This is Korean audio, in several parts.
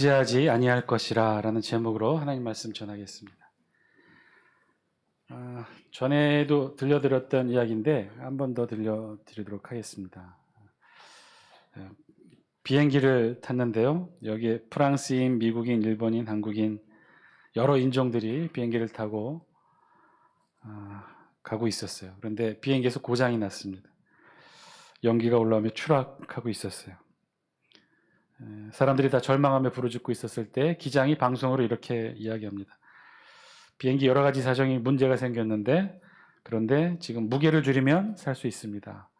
지하지 아니할 것이라 라는 제목으로 하나님 말씀 전하겠습니다. 전에도 들려드렸던 이야기인데 한 번 더 들려드리도록 하겠습니다. 비행기를 탔는데요. 여기에 프랑스인, 미국인, 일본인, 한국인 여러 인종들이 비행기를 타고 가고 있었어요. 그런데 비행기에서 고장이 났습니다. 연기가 올라오며 추락하고 있었어요. 사람들이 다 절망하며 부르짖고 있었을 때 기장이 방송으로 이렇게 이야기합니다. 비행기 여러 가지 사정이 문제가 생겼는데 그런데 지금 무게를 줄이면 살 수 있습니다.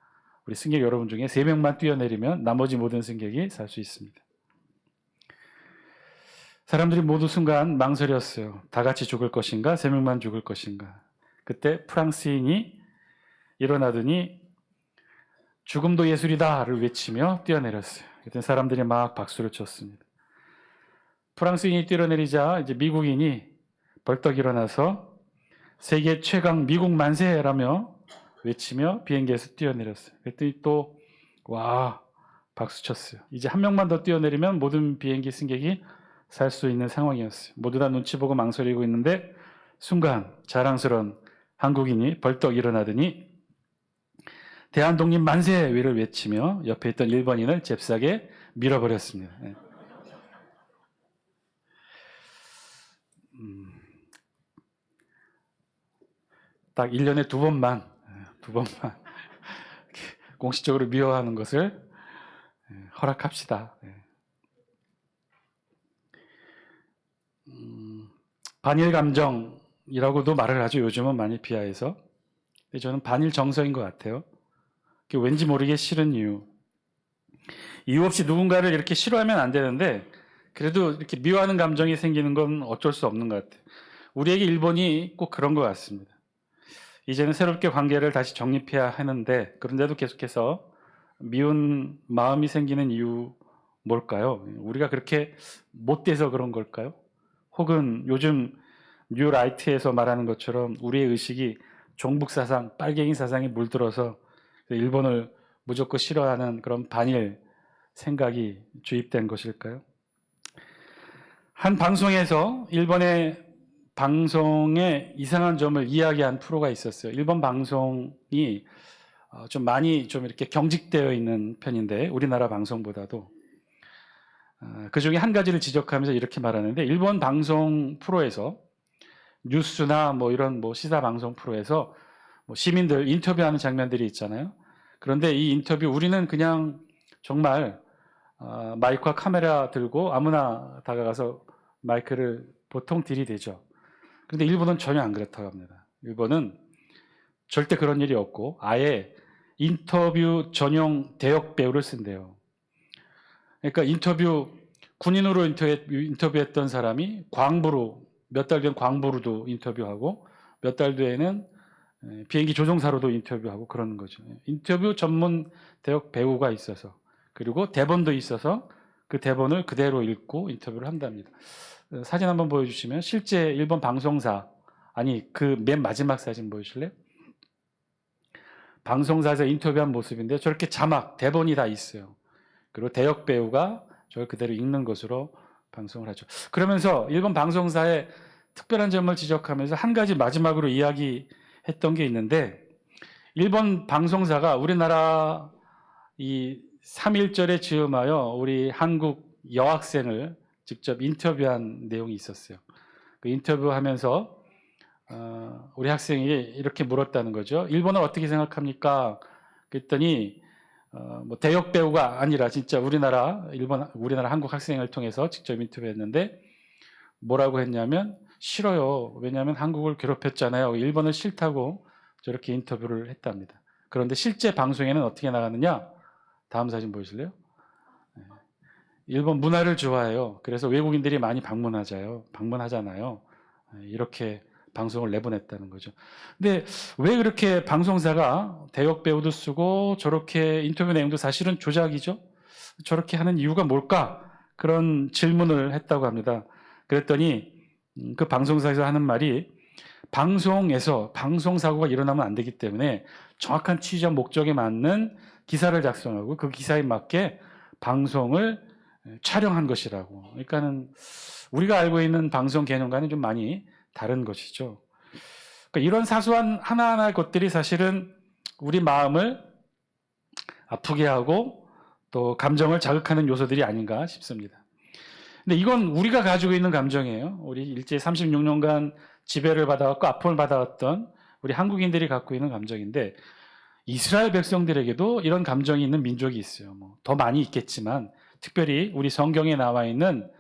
우리 승객 여러분 중에 3명만 뛰어내리면 나머지 모든 승객이 살 수 있습니다. 사람들이 모두 순간 망설였어요. 다 같이 죽을 것인가? 3명만 죽을 것인가? 그때 프랑스인이 일어나더니 죽음도 예술이다를 외치며 뛰어내렸어요. 그때 사람들이 막 박수를 쳤습니다. 프랑스인이 뛰어내리자 이제 미국인이 벌떡 일어나서 세계 최강 미국 만세라며 외치며 비행기에서 뛰어내렸어요. 그랬더니 또 와 박수 쳤어요. 이제 한 명만 더 뛰어내리면 모든 비행기 승객이 살 수 있는 상황이었어요. 모두 다 눈치 보고 망설이고 있는데 순간 자랑스러운 한국인이 벌떡 일어나더니 대한독립 만세를 외치며 옆에 있던 일본인을 잽싸게 밀어버렸습니다. 딱 1년에 두 번만 공식적으로 미워하는 것을 허락합시다. 반일 감정이라고도 말을 하죠. 요즘은 많이 비하해서. 근데 저는 반일 정서인 것 같아요. 왠지 모르게 싫은 이유 없이 누군가를 이렇게 싫어하면 안 되는데 그래도 이렇게 미워하는 감정이 생기는 건 어쩔 수 없는 것 같아요. 우리에게 일본이 꼭 그런 것 같습니다. 이제는 새롭게 관계를 다시 정립해야 하는데 그런데도 계속해서 미운 마음이 생기는 이유 뭘까요? 우리가 그렇게 못돼서 그런 걸까요? 혹은 요즘 뉴라이트에서 말하는 것처럼 우리의 의식이 종북사상, 빨갱이 사상이 물들어서 일본을 무조건 싫어하는 그런 반일 생각이 주입된 것일까요? 한 방송에서 일본의 방송의 이상한 점을 이야기한 프로가 있었어요. 일본 방송이 좀 많이 좀 이렇게 경직되어 있는 편인데 우리나라 방송보다도 그 중에 한 가지를 지적하면서 이렇게 말하는데 일본 방송 프로에서 뉴스나 뭐 이런 뭐 시사 방송 프로에서 뭐 시민들 인터뷰하는 장면들이 있잖아요. 그런데 이 인터뷰 우리는 그냥 정말 마이크와 카메라 들고 아무나 다가가서 마이크를 보통 들이대죠. 그런데 일본은 전혀 안 그렇다고 합니다. 일본은 절대 그런 일이 없고 아예 인터뷰 전용 대역 배우를 쓴대요. 그러니까 군인으로 인터뷰했던 사람이 광부로 몇 달 된 광부로도 인터뷰하고 몇 달 뒤에는 비행기 조종사로도 인터뷰하고 그러는 거죠. 인터뷰 전문 대역 배우가 있어서 그리고 대본도 있어서 그 대본을 그대로 읽고 인터뷰를 한답니다. 사진 한번 보여주시면 실제 일본 방송사 그 맨 마지막 사진 보여주실래요? 방송사에서 인터뷰한 모습인데 저렇게 자막, 대본이 다 있어요. 그리고 대역 배우가 저걸 그대로 읽는 것으로 방송을 하죠. 그러면서 일본 방송사의 특별한 점을 지적하면서 한 가지 마지막으로 이야기했던 게 있는데 일본 방송사가 우리나라 이 3.1절에 즈음하여 우리 한국 여학생을 직접 인터뷰한 내용이 있었어요. 그 인터뷰하면서 우리 학생이 이렇게 물었다는 거죠. 일본을 어떻게 생각합니까? 그랬더니 뭐 대역 배우가 아니라 진짜 우리나라 한국 학생을 통해서 직접 인터뷰했는데 뭐라고 했냐면 싫어요. 왜냐하면 한국을 괴롭혔잖아요. 일본을 싫다고 저렇게 인터뷰를 했답니다. 그런데 실제 방송에는 어떻게 나가느냐? 다음 사진 보여줄래요? 일본 문화를 좋아해요. 그래서 외국인들이 많이 방문하잖아요. 이렇게 방송을 내보냈다는 거죠. 근데 왜 그렇게 방송사가 대역 배우도 쓰고 저렇게 인터뷰 내용도 사실은 조작이죠? 저렇게 하는 이유가 뭘까? 그런 질문을 했다고 합니다. 그랬더니 그 방송사에서 하는 말이 방송에서 방송사고가 일어나면 안 되기 때문에 정확한 취지와 목적에 맞는 기사를 작성하고 그 기사에 맞게 방송을 촬영한 것이라고. 그러니까는 우리가 알고 있는 방송 개념과는 좀 많이 다른 것이죠. 그러니까 이런 사소한 하나하나의 것들이 사실은 우리 마음을 아프게 하고 또 감정을 자극하는 요소들이 아닌가 싶습니다. 근데 이건 우리가 가지고 있는 감정이에요. 우리 일제 36년간 지배를 받아왔고 아픔을 받아왔던 우리 한국인들이 갖고 있는 감정인데, 이스라엘 백성들에게도 이런 감정이 있는 민족이 있어요. 더 많이 있겠지만 특별히 우리 성경에 나와 있는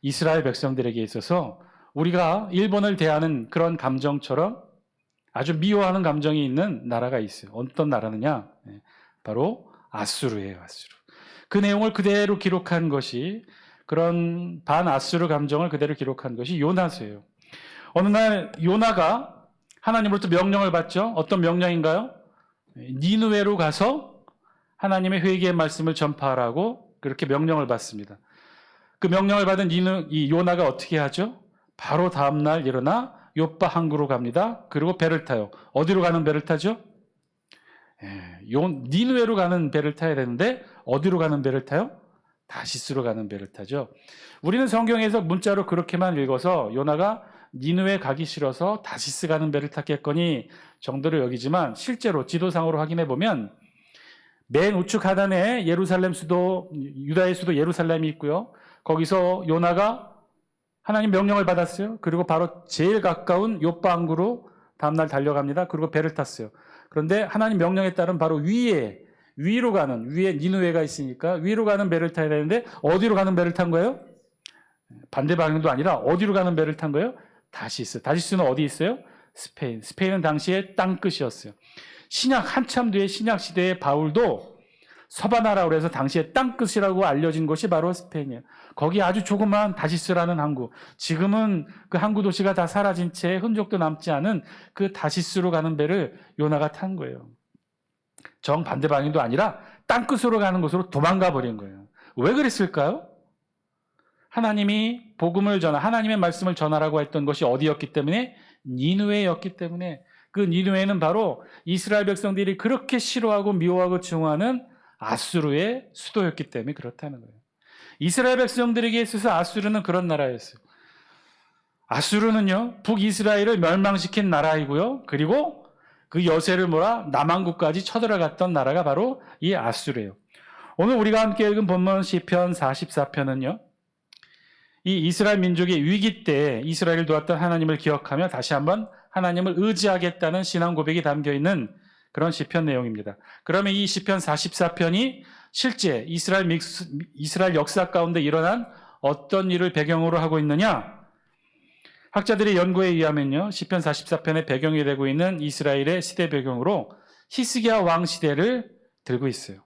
이스라엘 백성들에게 있어서 우리가 일본을 대하는 그런 감정처럼 아주 미워하는 감정이 있는 나라가 있어요. 어떤 나라느냐? 바로 아수르예요. 아수르. 그 내용을 그대로 기록한 것이, 그런 반아수르 감정을 그대로 기록한 것이 요나서예요. 어느 날 요나가 하나님으로부터 명령을 받죠. 어떤 명령인가요? 니느웨로 가서 하나님의 회개의 말씀을 전파하라고 그렇게 명령을 받습니다. 그 명령을 받은 이 요나가 어떻게 하죠? 바로 다음날 일어나 요빠 항구로 갑니다. 그리고 배를 타요. 어디로 가는 배를 타죠? 니느웨로 가는 배를 타야 되는데 어디로 가는 배를 타요? 다시스로 가는 배를 타죠. 우리는 성경에서 문자로 그렇게만 읽어서 요나가 니느웨 가기 싫어서 다시스 가는 배를 탔겠거니 정도로 여기지만, 실제로 지도상으로 확인해 보면 맨 우측 하단에 예루살렘 수도, 유다의 수도 예루살렘이 있고요. 거기서 요나가 하나님 명령을 받았어요. 그리고 바로 제일 가까운 요빠 항구로 다음날 달려갑니다. 그리고 배를 탔어요. 그런데 하나님 명령에 따른 바로 위로 가는, 위에 니느웨가 있으니까 위로 가는 배를 타야 되는데 어디로 가는 배를 탄 거예요? 반대 방향도 아니라 어디로 가는 배를 탄 거예요? 다시스. 다시스는 어디 있어요? 스페인. 스페인은 당시에 땅끝이었어요. 한참 뒤에 신약 시대의 바울도 서바나라고 해서 당시에 땅끝이라고 알려진 곳이 바로 스페인이에요. 거기 아주 조그마한 다시스라는 항구. 지금은 그 항구 도시가 다 사라진 채 흔적도 남지 않은 그 다시스로 가는 배를 요나가 탄 거예요. 정반대 방향도 아니라 땅끝으로 가는 곳으로 도망가 버린 거예요. 왜 그랬을까요? 하나님이 하나님의 말씀을 전하라고 했던 것이 어디였기 때문에? 니느웨였기 때문에. 그 니느웨는 바로 이스라엘 백성들이 그렇게 싫어하고 미워하고 증오하는 아수르의 수도였기 때문에 그렇다는 거예요. 이스라엘 백성들에게 있어서 아수르는 그런 나라였어요. 아수르는요, 북이스라엘을 멸망시킨 나라이고요. 그리고 그 여세를 몰아 남한국까지 쳐들어갔던 나라가 바로 이 아수르예요. 오늘 우리가 함께 읽은 본문 시편 44편은요. 이 이스라엘 민족의 위기 때 이스라엘을 도왔던 하나님을 기억하며 다시 한번 하나님을 의지하겠다는 신앙 고백이 담겨 있는 그런 시편 내용입니다. 그러면 이 시편 44편이 실제 이스라엘 역사 가운데 일어난 어떤 일을 배경으로 하고 있느냐? 학자들의 연구에 의하면요, 시편 44편의 배경이 되고 있는 이스라엘의 시대 배경으로 히스기야 왕 시대를 들고 있어요.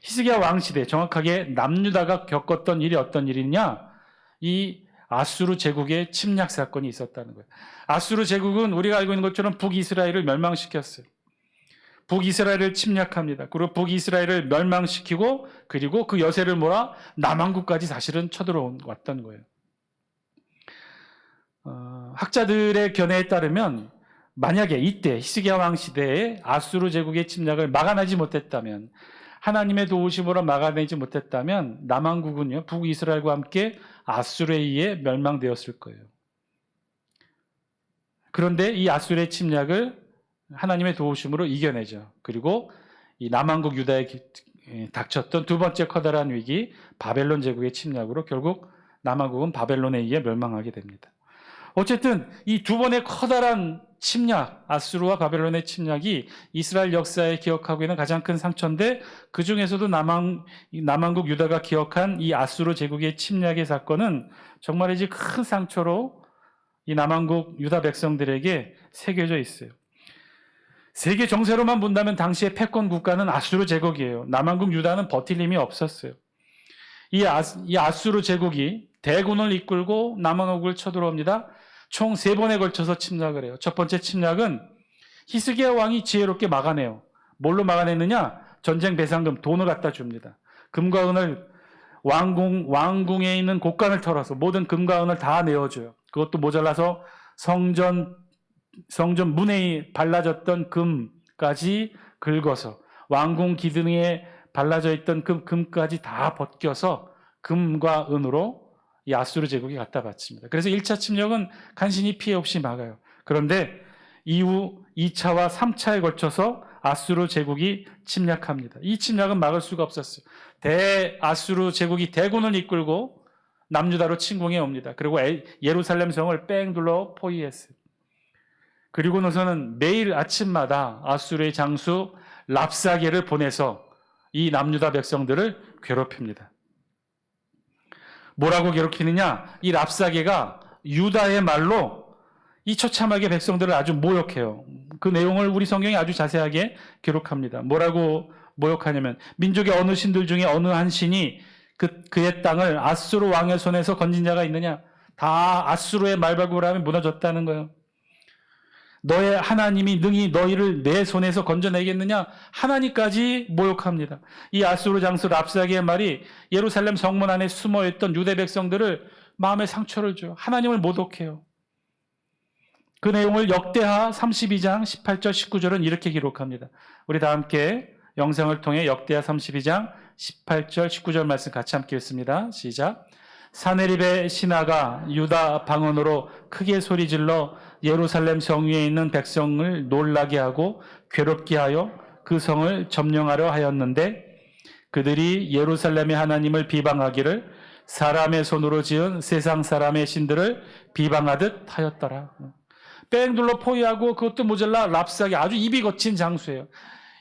히스기야 왕 시대, 정확하게 남유다가 겪었던 일이 어떤 일이냐? 이 아수르 제국의 침략 사건이 있었다는 거예요. 아수르 제국은 우리가 알고 있는 것처럼 북이스라엘을 멸망시켰어요. 북이스라엘을 침략합니다. 그리고 북이스라엘을 멸망시키고 그리고 그 여세를 몰아 남한국까지 사실은 쳐들어왔던 거예요. 학자들의 견해에 따르면 만약에 이때 히스기야 왕 시대에 아수르 제국의 침략을 막아내지 못했다면, 하나님의 도우심으로 막아내지 못했다면 남한국은요, 북이스라엘과 함께 아수르에 의해 멸망되었을 거예요. 그런데 이 아수르의 침략을 하나님의 도우심으로 이겨내죠. 그리고 이 남한국 유다에 닥쳤던 두 번째 커다란 위기, 바벨론 제국의 침략으로 결국 남한국은 바벨론에 의해 멸망하게 됩니다. 어쨌든 이 두 번의 커다란 침략, 아수르와 바벨론의 침략이 이스라엘 역사에 기억하고 있는 가장 큰 상처인데, 그 중에서도 남한국 유다가 기억한 이 아수르 제국의 침략의 사건은 정말이지 큰 상처로 이 남한국 유다 백성들에게 새겨져 있어요. 세계 정세로만 본다면 당시의 패권 국가는 아수르 제국이에요. 남한국 유다는 버틸 힘이 없었어요. 이 아수르 제국이 대군을 이끌고 남한국을 쳐들어옵니다. 총 3번에 걸쳐서 침략을 해요. 첫 번째 침략은 히스기야 왕이 지혜롭게 막아내요. 뭘로 막아냈느냐? 전쟁 배상금, 돈을 갖다 줍니다. 금과 은을, 왕궁에 있는 곡간을 털어서 모든 금과 은을 다 내어줘요. 그것도 모자라서 성전 문에 발라졌던 금까지 긁어서 왕궁 기둥에 발라져 있던 그 금까지 다 벗겨서 금과 은으로 이 아수르 제국이 갖다 바칩니다. 그래서 1차 침략은 간신히 피해 없이 막아요. 그런데 이후 2차와 3차에 걸쳐서 아수르 제국이 침략합니다. 이 침략은 막을 수가 없었어요. 대아수르 제국이 대군을 이끌고 남유다로 침공해 옵니다. 그리고 예루살렘 성을 뺑 둘러 포위했어요. 그리고 나서는 매일 아침마다 아수르의 장수 랍사게를 보내서 이 남유다 백성들을 괴롭힙니다. 뭐라고 괴롭히느냐? 이 랍사게가 유다의 말로 이 처참하게 백성들을 아주 모욕해요. 그 내용을 우리 성경이 아주 자세하게 기록합니다. 뭐라고 모욕하냐면 민족의 어느 신들 중에 어느 한 신이 그의 땅을 아수르 왕의 손에서 건진 자가 있느냐? 다 아수르의 말발굽을 무너졌다는 거예요. 너의 하나님이 능히 너희를 내 손에서 건져내겠느냐? 하나님까지 모욕합니다. 이 아수르 장수 랍사게의 말이 예루살렘 성문 안에 숨어있던 유대 백성들을 마음에 상처를 줘요. 하나님을 모독해요. 그 내용을 역대하 32장 18절 19절은 이렇게 기록합니다. 우리 다 함께 영상을 통해 역대하 32장 18절 19절 말씀 같이 함께 읽습니다. 시작. 사네립의 신하가 유다 방언으로 크게 소리질러 예루살렘 성 위에 있는 백성을 놀라게 하고 괴롭게 하여 그 성을 점령하려 하였는데 그들이 예루살렘의 하나님을 비방하기를 사람의 손으로 지은 세상 사람의 신들을 비방하듯 하였더라. 뺑 둘러 포위하고 그것도 모자라 랍사게 아주 입이 거친 장수예요.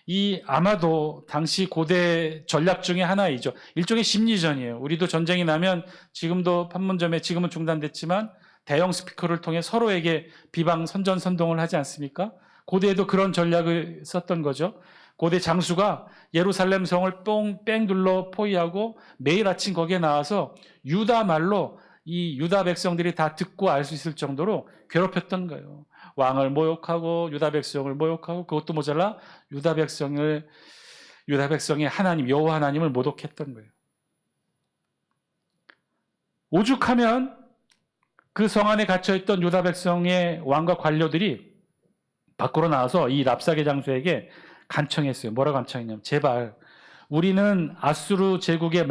이 아마도 당시 고대 전략 중에 하나이죠. 일종의 심리전이에요. 우리도 전쟁이 나면 지금도 판문점에 지금은 중단됐지만 대형 스피커를 통해 서로에게 비방 선전선동을 하지 않습니까? 고대에도 그런 전략을 썼던 거죠. 고대 장수가 예루살렘 성을 뺑 둘러 포위하고 매일 아침 거기에 나와서 유다 말로 이 유다 백성들이 다 듣고 알 수 있을 정도로 괴롭혔던 거예요. 왕을 모욕하고 유다 백성을 모욕하고 그것도 모자라 유다 백성의 하나님 여호와 하나님을 모독했던 거예요. 오죽하면 그 성 안에 갇혀있던 유다 백성의 왕과 관료들이 밖으로 나와서 이 랍사게 장수에게 간청했어요. 뭐라고 간청했냐면 제발 우리는 아수르 제국의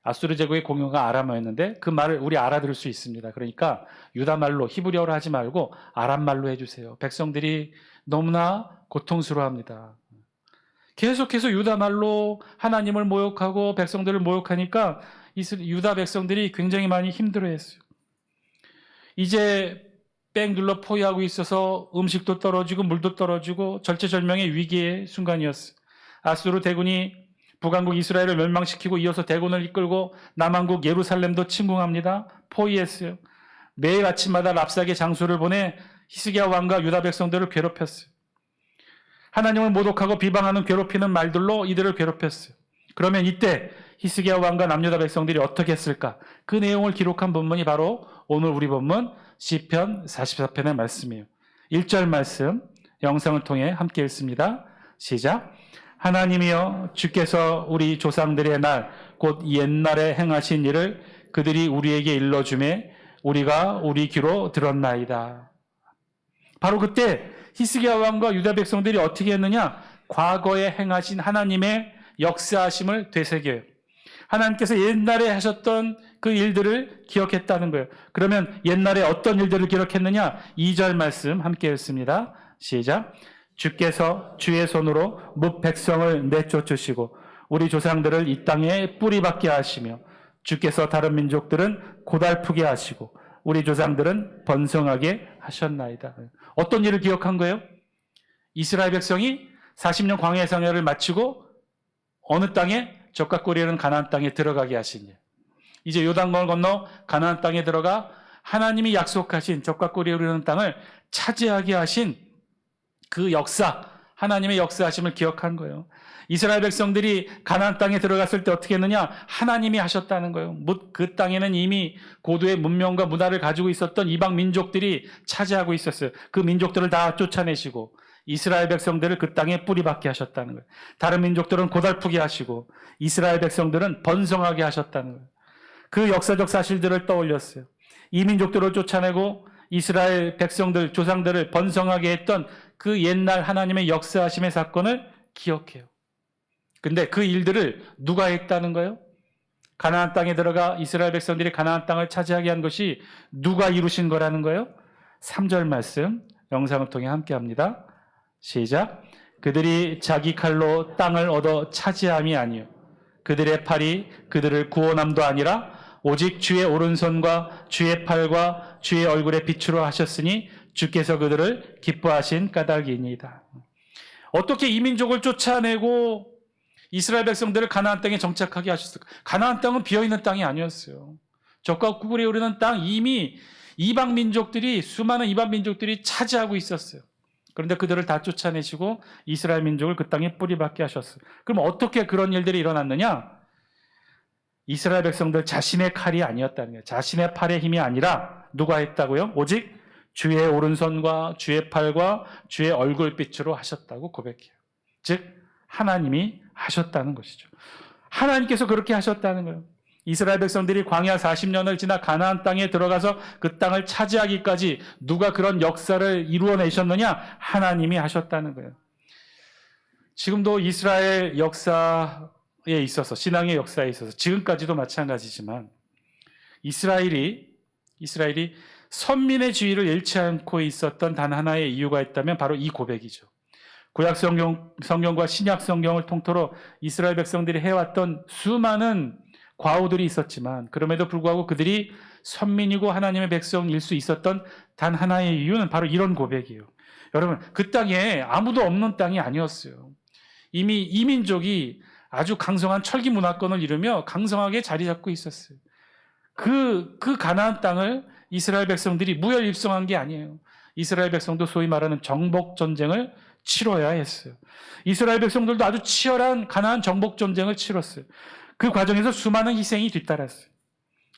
아수르 제국의 공용어가 아람어였는데 그 말을 우리 알아들을 수 있습니다. 그러니까 유다 말로 히브리어로 하지 말고 아람 말로 해주세요. 백성들이 너무나 고통스러워합니다. 계속해서 유다 말로 하나님을 모욕하고 백성들을 모욕하니까 유다 백성들이 굉장히 많이 힘들어했어요. 이제 뺑 둘러 포위하고 있어서 음식도 떨어지고 물도 떨어지고 절체절명의 위기의 순간이었어요. 아수르 대군이 북왕국 이스라엘을 멸망시키고 이어서 대군을 이끌고 남왕국 예루살렘도 침공합니다. 포위했어요. 매일 아침마다 랍사게 장수를 보내 히스기야 왕과 유다 백성들을 괴롭혔어요. 하나님을 모독하고 비방하는 괴롭히는 말들로 이들을 괴롭혔어요. 그러면 이때 히스기야 왕과 남유다 백성들이 어떻게 했을까? 그 내용을 기록한 본문이 바로 오늘 우리 본문 시편 44편의 말씀이에요. 1절 말씀 영상을 통해 함께 읽습니다. 시작. 하나님이여 주께서 우리 조상들의 날 곧 옛날에 행하신 일을 그들이 우리에게 일러주매 우리가 우리 귀로 들었나이다. 바로 그때 히스기야 왕과 유다 백성들이 어떻게 했느냐? 과거에 행하신 하나님의 역사하심을 되새겨요. 하나님께서 옛날에 하셨던 그 일들을 기억했다는 거예요. 그러면 옛날에 어떤 일들을 기억했느냐? 2절 말씀 함께 읽습니다. 시작. 주께서 주의 손으로 뭇 백성을 내쫓으시고 우리 조상들을 이 땅에 뿌리박게 하시며 주께서 다른 민족들은 고달프게 하시고 우리 조상들은 번성하게 하셨나이다. 어떤 일을 기억한 거예요? 이스라엘 백성이 40년 광야 생활을 마치고 어느 땅에 적과 꿀이는 가나안 땅에 들어가게 하신 일. 이제 요단강을 건너 가나안 땅에 들어가 하나님이 약속하신 적과 꿀이 흐르는 땅을 차지하게 하신 그 역사, 하나님의 역사하심을 기억한 거예요. 이스라엘 백성들이 가나안 땅에 들어갔을 때 어떻게 했느냐? 하나님이 하셨다는 거예요. 그 땅에는 이미 고도의 문명과 문화를 가지고 있었던 이방 민족들이 차지하고 있었어요. 그 민족들을 다 쫓아내시고 이스라엘 백성들을 그 땅에 뿌리박게 하셨다는 거예요. 다른 민족들은 고달프게 하시고 이스라엘 백성들은 번성하게 하셨다는 거예요. 그 역사적 사실들을 떠올렸어요. 이 민족들을 쫓아내고 이스라엘 백성들, 조상들을 번성하게 했던 그 옛날 하나님의 역사하심의 사건을 기억해요. 근데 그 일들을 누가 했다는 거예요? 가나안 땅에 들어가 이스라엘 백성들이 가나안 땅을 차지하게 한 것이 누가 이루신 거라는 거예요? 3절 말씀 영상을 통해 함께 합니다. 시작. 그들이 자기 칼로 땅을 얻어 차지함이 아니요 그들의 팔이 그들을 구원함도 아니라 오직 주의 오른손과 주의 팔과 주의 얼굴에 빛으로 하셨으니 주께서 그들을 기뻐하신 까닭이니이다. 어떻게 이 민족을 쫓아내고 이스라엘 백성들을 가나안 땅에 정착하게 하셨을까? 가나안 땅은 비어있는 땅이 아니었어요. 적과 구글이 오르는 땅 이미 이방 민족들이 수많은 이방 민족들이 차지하고 있었어요. 그런데 그들을 다 쫓아내시고 이스라엘 민족을 그 땅에 뿌리박게 하셨어요. 그럼 어떻게 그런 일들이 일어났느냐? 이스라엘 백성들 자신의 칼이 아니었다는 거예요. 자신의 팔의 힘이 아니라 누가 했다고요? 오직 주의 오른손과 주의 팔과 주의 얼굴빛으로 하셨다고 고백해요. 즉 하나님이 하셨다는 것이죠. 하나님께서 그렇게 하셨다는 거예요. 이스라엘 백성들이 광야 40년을 지나 가나안 땅에 들어가서 그 땅을 차지하기까지 누가 그런 역사를 이루어내셨느냐? 하나님이 하셨다는 거예요. 지금도 이스라엘 역사에 있어서, 신앙의 역사에 있어서 지금까지도 마찬가지지만 이스라엘이 선민의 지위를 잃지 않고 있었던 단 하나의 이유가 있다면 바로 이 고백이죠. 구약 성경과 신약 성경을 통틀어 이스라엘 백성들이 해왔던 수많은 과오들이 있었지만 그럼에도 불구하고 그들이 선민이고 하나님의 백성일 수 있었던 단 하나의 이유는 바로 이런 고백이에요. 여러분, 그 땅에 아무도 없는 땅이 아니었어요. 이미 이 민족이 아주 강성한 철기 문화권을 이루며 강성하게 자리 잡고 있었어요. 그 가나안 땅을 이스라엘 백성들이 무혈 입성한 게 아니에요. 이스라엘 백성도 소위 말하는 정복 전쟁을 치러야 했어요. 이스라엘 백성들도 아주 치열한 가나안 정복 전쟁을 치렀어요. 그 과정에서 수많은 희생이 뒤따랐어요.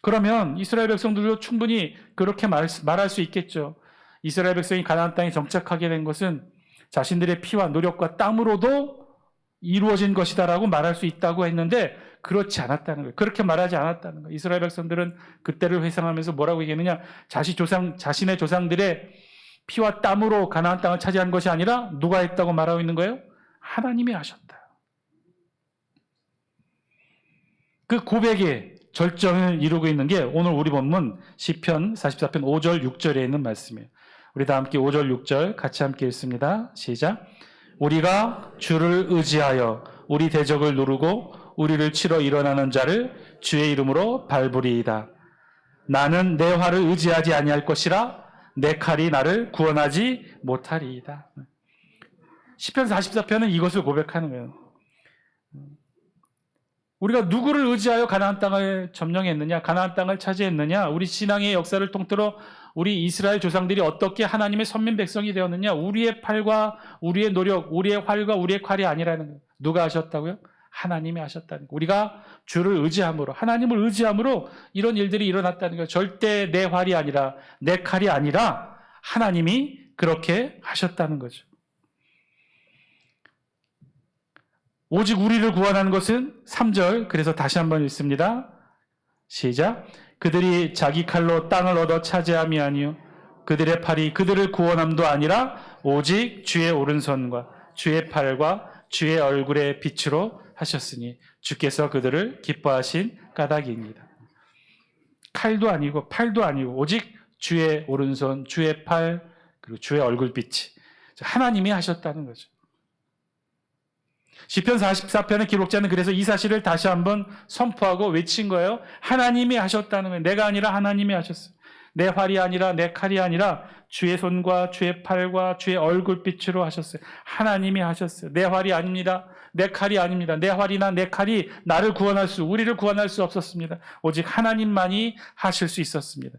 그러면 이스라엘 백성들도 충분히 그렇게 말할 수 있겠죠. 이스라엘 백성이 가나안 땅에 정착하게 된 것은 자신들의 피와 노력과 땀으로도 이루어진 것이다라고 말할 수 있다고 했는데 그렇지 않았다는 거예요. 그렇게 말하지 않았다는 거예요. 이스라엘 백성들은 그때를 회상하면서 뭐라고 얘기했느냐? 자신의 조상들의 피와 땀으로 가나안 땅을 차지한 것이 아니라 누가 했다고 말하고 있는 거예요? 하나님이 하셨다. 그 고백의 절정을 이루고 있는 게 오늘 우리 본문 시편 44편 5절 6절에 있는 말씀이에요. 우리 다 함께 5절 6절 같이 함께 읽습니다. 시작. 우리가 주를 의지하여 우리 대적을 누르고 우리를 치러 일어나는 자를 주의 이름으로 밟으리이다. 나는 내 활을 의지하지 아니할 것이라 내 칼이 나를 구원하지 못하리이다. 시편 44편은 이것을 고백하는 거예요. 우리가 누구를 의지하여 가나안 땅을 점령했느냐, 가나안 땅을 차지했느냐, 우리 신앙의 역사를 통틀어 우리 이스라엘 조상들이 어떻게 하나님의 선민 백성이 되었느냐, 우리의 팔과 우리의 노력, 우리의 활과 우리의 칼이 아니라는 거예요. 누가 하셨다고요? 하나님이 하셨다는 거예요. 우리가 주를 의지함으로, 하나님을 의지함으로 이런 일들이 일어났다는 거예요. 절대 내 활이 아니라, 내 칼이 아니라 하나님이 그렇게 하셨다는 거죠. 오직 우리를 구원하는 것은 3절, 그래서 다시 한번 읽습니다. 시작. 그들이 자기 칼로 땅을 얻어 차지함이 아니요 그들의 팔이 그들을 구원함도 아니라 오직 주의 오른손과 주의 팔과 주의 얼굴의 빛으로 하셨으니 주께서 그들을 기뻐하신 까닭입니다. 칼도 아니고 팔도 아니고 오직 주의 오른손, 주의 팔, 그리고 주의 얼굴빛이 하나님이 하셨다는 거죠. 시편 44편의 기록자는 그래서 이 사실을 다시 한번 선포하고 외친 거예요. 하나님이 하셨다는 거예요. 내가 아니라 하나님이 하셨어요. 내 활이 아니라 내 칼이 아니라 주의 손과 주의 팔과 주의 얼굴빛으로 하셨어요. 하나님이 하셨어요. 내 활이 아닙니다. 내 칼이 아닙니다. 내 활이나 내 칼이 우리를 구원할 수 없었습니다. 오직 하나님만이 하실 수 있었습니다.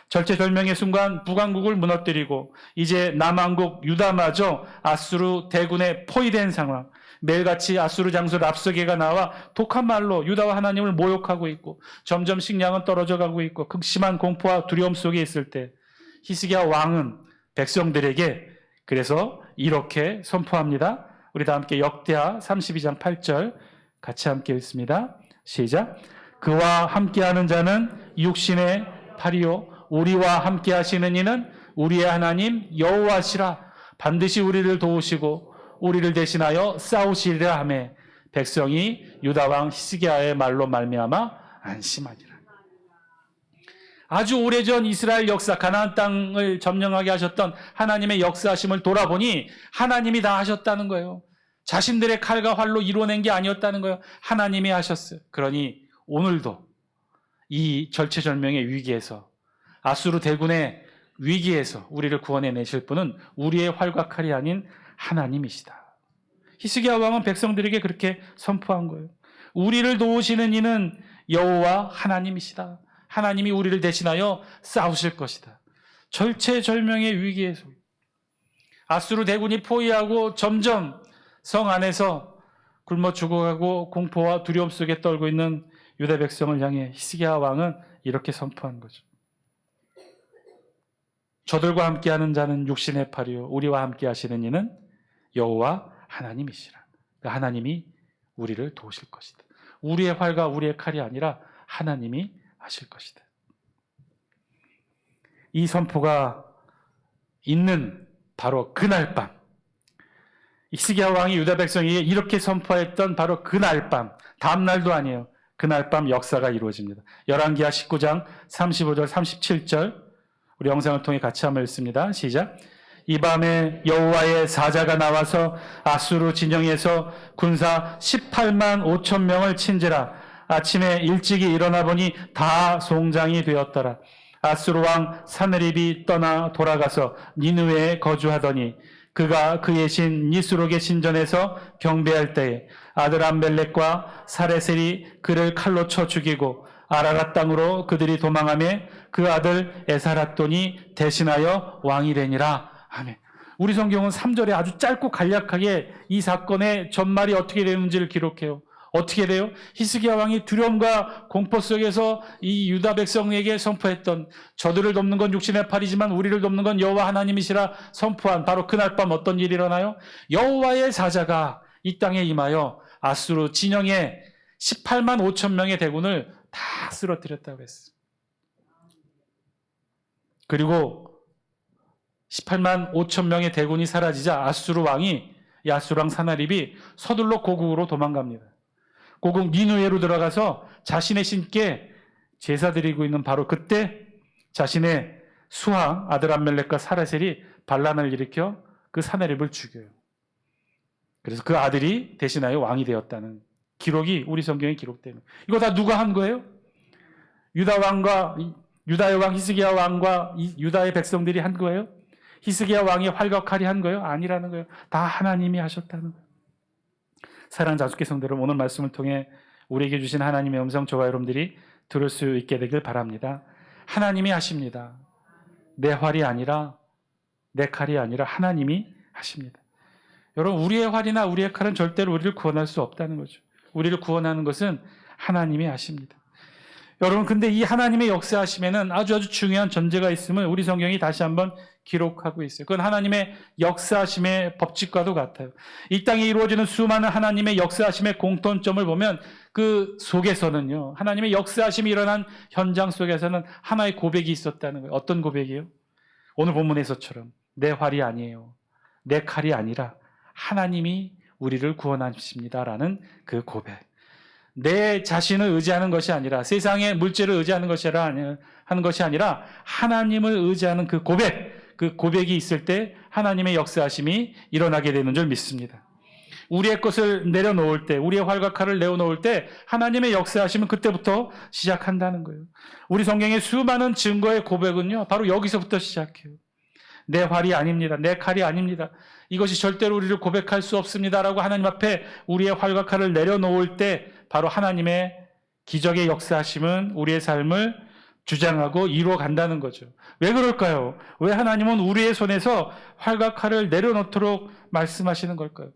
절체절명의 순간 북왕국을 무너뜨리고 이제 남왕국 유다마저 아수르 대군에 포위된 상황. 매일같이 아수르 장수 랍서게가 나와 독한 말로 유다와 하나님을 모욕하고 있고 점점 식량은 떨어져 가고 있고 극심한 공포와 두려움 속에 있을 때 히스기야 왕은 백성들에게 그래서 이렇게 선포합니다. 우리 다 함께 역대하 32장 8절 같이 함께 읽습니다. 시작. 그와 함께하는 자는 육신의 팔이요 우리와 함께하시는 이는 우리의 하나님 여호와시라. 반드시 우리를 도우시고 우리를 대신하여 싸우시리라 하매 백성이 유다 왕 히스기야의 말로 말미암아 안심하리라. 아주 오래전 이스라엘 역사, 가나안 땅을 점령하게 하셨던 하나님의 역사하심을 돌아보니 하나님이 다 하셨다는 거예요. 자신들의 칼과 활로 이루어낸 게 아니었다는 거예요. 하나님이 하셨어요. 그러니 오늘도 이 절체절명의 위기에서, 아수르 대군의 위기에서 우리를 구원해내실 분은 우리의 활과 칼이 아닌 하나님이시다. 히스기야 왕은 백성들에게 그렇게 선포한 거예요. 우리를 도우시는 이는 여호와 하나님이시다. 하나님이 우리를 대신하여 싸우실 것이다. 절체절명의 위기에서 아수르 대군이 포위하고 점점 성 안에서 굶어 죽어가고 공포와 두려움 속에 떨고 있는 유다 백성을 향해 히스기야 왕은 이렇게 선포한 거죠. 저들과 함께하는 자는 육신의 팔이요 우리와 함께 하시는 이는 여호와 하나님이시라. 하나님이 우리를 도우실 것이다. 우리의 활과 우리의 칼이 아니라 하나님이 하실 것이다. 이 선포가 있는 바로 그날 밤, 히스기야 왕이 유다 백성에게 이렇게 선포했던 바로 그날 밤, 다음 날도 아니에요. 그날 밤 역사가 이루어집니다. 열왕기하 19장 35절 37절 우리 영상을 통해 같이 한번 읽습니다. 시작. 이 밤에 여호와의 사자가 나와서 아수르 진영에서 군사 18만 5천 명을 친지라. 아침에 일찍이 일어나 보니 다 송장이 되었더라. 아수르 왕 사느립이 떠나 돌아가서 니느웨에 거주하더니 그가 그의 신 니스록의 신전에서 경배할 때에 아들 암멜렉과 사레셀이 그를 칼로 쳐 죽이고 아라랏 땅으로 그들이 도망하며 그 아들 에사랏돈이 대신하여 왕이 되니라. 아멘. 우리 성경은 3절에 아주 짧고 간략하게 이 사건의 전말이 어떻게 되는지를 기록해요. 어떻게 돼요? 히스기야 왕이 두려움과 공포 속에서 이 유다 백성에게 선포했던 저들을 돕는 건 육신의 팔이지만 우리를 돕는 건 여호와 하나님이시라 선포한 바로 그날 밤 어떤 일이 일어나요? 여호와의 사자가 이 땅에 임하여 아수르 진영에 18만 5천 명의 대군을 다 쓰러뜨렸다고 그랬어요. 그리고 18만 5천 명의 대군이 사라지자 아수르 왕이, 이 아수르 왕 사나립이 서둘러 고국으로 도망갑니다. 고국 니느웨로 들어가서 자신의 신께 제사 드리고 있는 바로 그때 자신의 수하 아들 암멜렉과 사레셀이 반란을 일으켜 그 사나립을 죽여요. 그래서 그 아들이 대신하여 왕이 되었다는 기록이 우리 성경에 기록됩니다. 이거 다 누가 한 거예요? 유다의 왕 히스기야 왕과 유다의 백성들이 한 거예요? 히스기야 왕의 활과 칼이 한 거예요? 아니라는 거예요. 다 하나님이 하셨다는 거예요. 사랑하는 자숙계 성도 여러분, 오늘 말씀을 통해 우리에게 주신 하나님의 음성 저와 여러분들이 들을 수 있게 되길 바랍니다. 하나님이 하십니다. 내 활이 아니라 내 칼이 아니라 하나님이 하십니다. 여러분, 우리의 활이나 우리의 칼은 절대로 우리를 구원할 수 없다는 거죠. 우리를 구원하는 것은 하나님이 하십니다. 여러분, 근데 이 하나님의 역사하심에는 아주 중요한 전제가 있음을 우리 성경이 다시 한번 기록하고 있어요. 그건 하나님의 역사하심의 법칙과도 같아요. 이 땅에 이루어지는 수많은 하나님의 역사하심의 공통점을 보면 그 속에서는요, 하나님의 역사하심이 일어난 현장 속에서는 하나의 고백이 있었다는 거예요. 어떤 고백이에요? 오늘 본문에서처럼 내 활이 아니에요, 내 칼이 아니라 하나님이 우리를 구원하십니다라는 그 고백. 내 자신을 의지하는 것이 아니라 세상의 물질을 의지하는 것이 아니라 하나님을 의지하는 그 고백이 있을 때 하나님의 역사하심이 일어나게 되는 줄 믿습니다. 우리의 것을 내려놓을 때, 우리의 활과 칼을 내어놓을 때 하나님의 역사하심은 그때부터 시작한다는 거예요. 우리 성경의 수많은 증거의 고백은요, 바로 여기서부터 시작해요. 내 활이 아닙니다. 내 칼이 아닙니다. 이것이 절대로 우리를 고백할 수 없습니다라고 하나님 앞에 우리의 활과 칼을 내려놓을 때 바로 하나님의 기적의 역사하심은 우리의 삶을 주장하고 이루어 간다는 거죠. 왜 그럴까요? 왜 하나님은 우리의 손에서 활과 칼을 내려놓도록 말씀하시는 걸까요?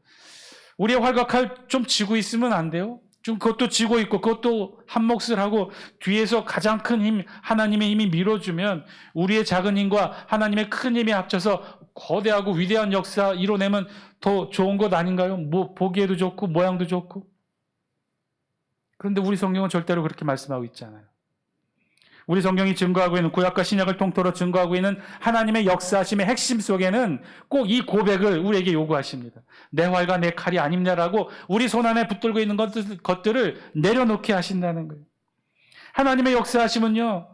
우리의 활과 칼 좀 쥐고 있으면 안 돼요? 좀 그것도 쥐고 있고 그것도 한 몫을 하고 뒤에서 가장 큰 힘, 하나님의 힘이 밀어주면 우리의 작은 힘과 하나님의 큰 힘이 합쳐서 거대하고 위대한 역사 이뤄내면 더 좋은 것 아닌가요? 뭐 보기에도 좋고 모양도 좋고. 그런데 우리 성경은 절대로 그렇게 말씀하고 있지 않아요. 우리 성경이 증거하고 있는, 구약과 신약을 통틀어 증거하고 있는 하나님의 역사하심의 핵심 속에는 꼭 이 고백을 우리에게 요구하십니다. 내 활과 내 칼이 아닙니다라고 우리 손 안에 붙들고 있는 것들을 내려놓게 하신다는 거예요. 하나님의 역사하심은요,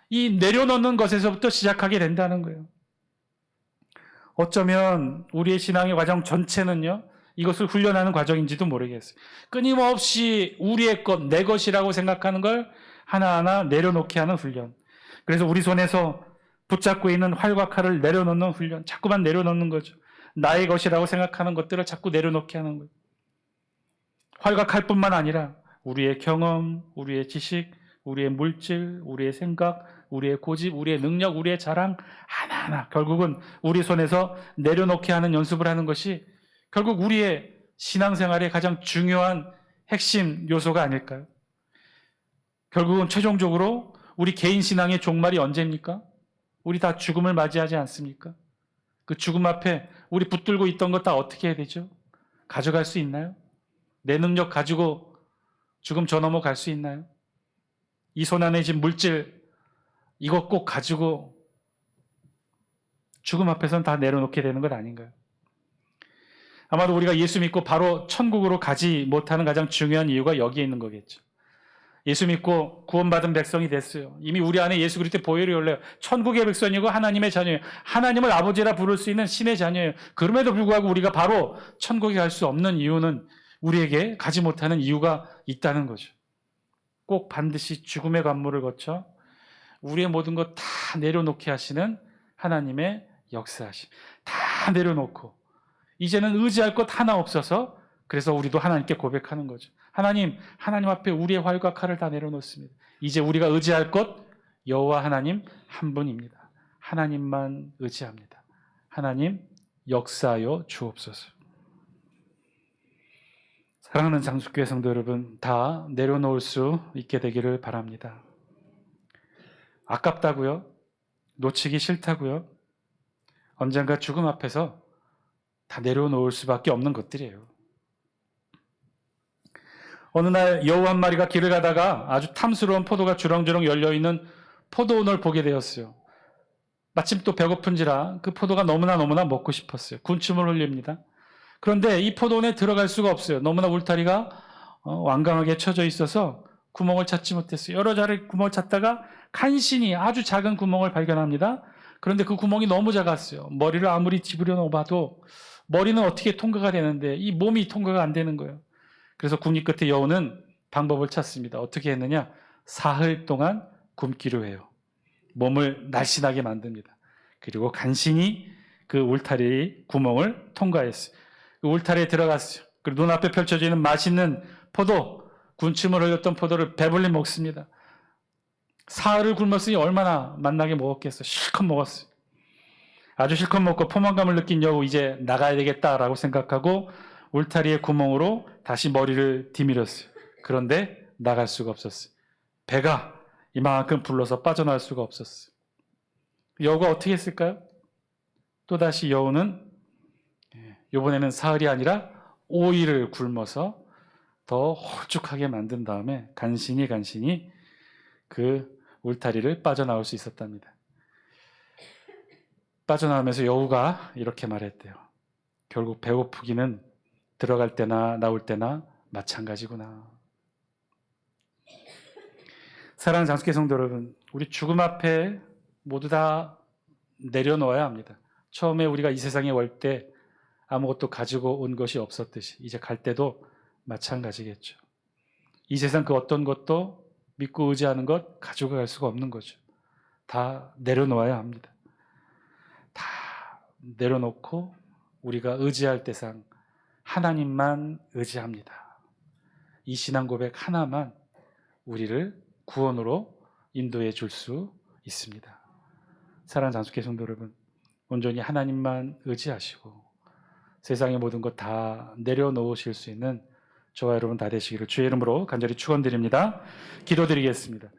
이 내려놓는 것에서부터 시작하게 된다는 거예요. 어쩌면 우리의 신앙의 과정 전체는요, 이것을 훈련하는 과정인지도 모르겠어요. 끊임없이 우리의 것, 내 것이라고 생각하는 걸 하나하나 내려놓게 하는 훈련. 그래서 우리 손에서 붙잡고 있는 활과 칼을 내려놓는 훈련, 자꾸만 내려놓는 거죠. 나의 것이라고 생각하는 것들을 자꾸 내려놓게 하는 거예요. 활과 칼뿐만 아니라 우리의 경험, 우리의 지식, 우리의 물질, 우리의 생각, 우리의 고집, 우리의 능력, 우리의 자랑 하나하나 결국은 우리 손에서 내려놓게 하는 연습을 하는 것이 결국 우리의 신앙생활의 가장 중요한 핵심 요소가 아닐까요? 결국은 최종적으로 우리 개인 신앙의 종말이 언제입니까? 우리 다 죽음을 맞이하지 않습니까? 그 죽음 앞에 우리 붙들고 있던 것 다 어떻게 해야 되죠? 가져갈 수 있나요? 내 능력 가지고 죽음 저 넘어 갈 수 있나요? 이 손 안에 진 물질 이것 꼭 가지고 죽음 앞에서는 다 내려놓게 되는 것 아닌가요? 아마도 우리가 예수 믿고 바로 천국으로 가지 못하는 가장 중요한 이유가 여기에 있는 거겠죠. 예수 믿고 구원받은 백성이 됐어요. 이미 우리 안에 예수 그리스도의 보혈이 올라요. 천국의 백성이고 하나님의 자녀예요. 하나님을 아버지라 부를 수 있는 신의 자녀예요. 그럼에도 불구하고 우리가 바로 천국에 갈 수 없는 이유는 우리에게 가지 못하는 이유가 있다는 거죠. 꼭 반드시 죽음의 관문을 거쳐 우리의 모든 것 다 내려놓게 하시는 하나님의 역사하심. 다 내려놓고 이제는 의지할 것 하나 없어서 그래서 우리도 하나님께 고백하는 거죠. 하나님 앞에 우리의 활과 칼을 다 내려놓습니다. 이제 우리가 의지할 것 여호와 하나님 한 분입니다. 하나님만 의지합니다. 하나님 역사하여 주옵소서. 사랑하는 장수교회 성도 여러분, 다 내려놓을 수 있게 되기를 바랍니다. 아깝다고요? 놓치기 싫다고요? 언젠가 죽음 앞에서 다 내려놓을 수밖에 없는 것들이에요. 어느 날 여우 한 마리가 길을 가다가 아주 탐스러운 포도가 주렁주렁 열려있는 포도원을 보게 되었어요. 마침 또 배고픈지라 그 포도가 너무나 먹고 싶었어요. 군침을 흘립니다. 그런데 이 포도원에 들어갈 수가 없어요. 너무나 울타리가 완강하게 쳐져 있어서 구멍을 찾지 못했어요. 여러 자리 구멍을 찾다가 간신히 아주 작은 구멍을 발견합니다. 그런데 그 구멍이 너무 작았어요. 머리를 아무리 집으려 넣어봐도 머리는 어떻게 통과가 되는데 이 몸이 통과가 안 되는 거예요. 그래서 궁리 끝에 여우는 방법을 찾습니다. 어떻게 했느냐? 사흘 동안 굶기로 해요. 몸을 날씬하게 만듭니다. 그리고 간신히 그 울타리 구멍을 통과했어요. 그 울타리에 들어갔어요. 그리고 눈앞에 펼쳐지는 맛있는 포도, 군침을 흘렸던 포도를 배불리 먹습니다. 사흘을 굶었으니 얼마나 맛나게 먹었겠어요. 실컷 먹었어요. 아주 실컷 먹고 포만감을 느낀 여우, 이제 나가야 되겠다라고 생각하고 울타리의 구멍으로 다시 머리를 디밀었어요. 그런데 나갈 수가 없었어요. 배가 이만큼 불러서 빠져나갈 수가 없었어요. 여우가 어떻게 했을까요? 또다시 여우는 이번에는 사흘이 아니라 5일을 굶어서 더 홀쭉하게 만든 다음에 간신히 그 울타리를 빠져나올 수 있었답니다. 빠져나오면서 여우가 이렇게 말했대요. 결국 배고프기는 들어갈 때나 나올 때나 마찬가지구나. 사랑하는 장수교회 성도 여러분, 우리 죽음 앞에 모두 다 내려놓아야 합니다. 처음에 우리가 이 세상에 올 때 아무것도 가지고 온 것이 없었듯이 이제 갈 때도 마찬가지겠죠. 이 세상 그 어떤 것도 믿고 의지하는 것 가지고 갈 수가 없는 거죠. 다 내려놓아야 합니다. 다 내려놓고 우리가 의지할 대상 하나님만 의지합니다. 이 신앙 고백 하나만 우리를 구원으로 인도해 줄 수 있습니다. 사랑하는 장수교회 성도 여러분, 온전히 하나님만 의지하시고 세상의 모든 것 다 내려놓으실 수 있는 저와 여러분 다 되시기를 주의 이름으로 간절히 축원드립니다. 기도드리겠습니다.